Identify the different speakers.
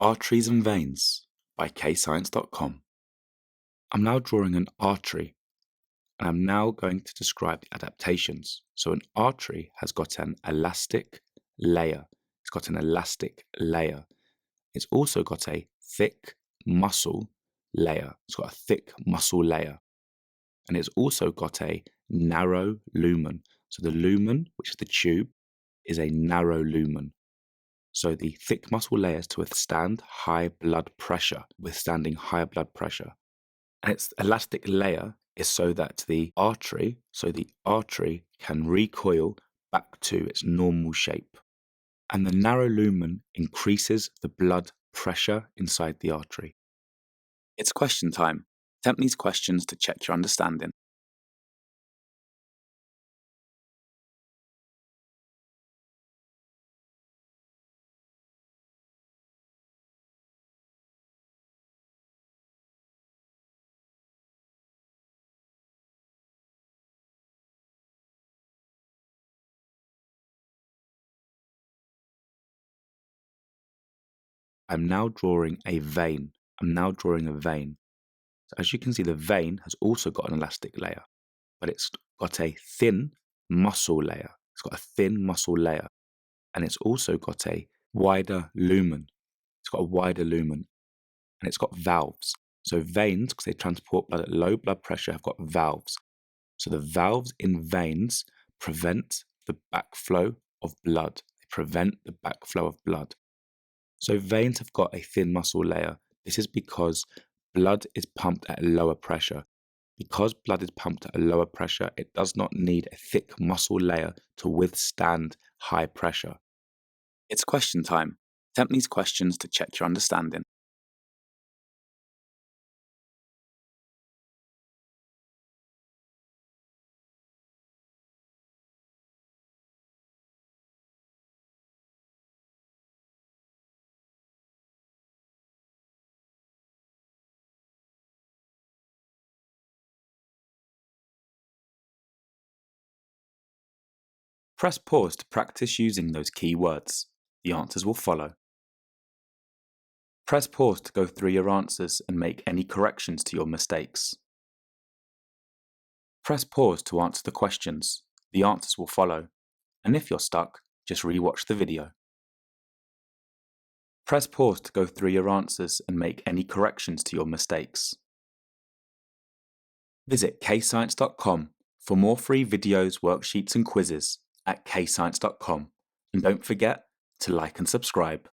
Speaker 1: Arteries and Veins by KayScience.com. I'm now drawing an artery, and I'm now going to describe the adaptations. So an artery has got an elastic layer. It's got an elastic layer. It's also got a thick muscle layer. It's got a thick muscle layer. And it's also got a narrow lumen. So the lumen, which is the tube, is a narrow lumen. So the thick muscle layers to withstand high blood pressure, withstanding higher blood pressure. And its elastic layer is so that the artery can recoil back to its normal shape. And the narrow lumen increases the blood pressure inside the artery. It's question time. Attempt these questions to check your understanding. I'm now drawing a vein. So as you can see, the vein has also got an elastic layer, but it's got a thin muscle layer. And it's also got a wider lumen. And it's got valves. So veins, because they transport blood at low blood pressure, have got valves. So the valves in veins prevent the backflow of blood. So veins have got a thin muscle layer. This is because blood is pumped at a lower pressure. Because blood is pumped at a lower pressure, it does not need a thick muscle layer to withstand high pressure. It's question time. Attempt these questions to check your understanding. Press pause to practice using those key words. The answers will follow. Press pause to go through your answers and make any corrections to your mistakes. Press pause to answer the questions. The answers will follow. And if you're stuck, just re-watch the video. Press pause to go through your answers and make any corrections to your mistakes. Visit KayScience.com for more free videos, worksheets and quizzes at KayScience.com. And don't forget to like and subscribe.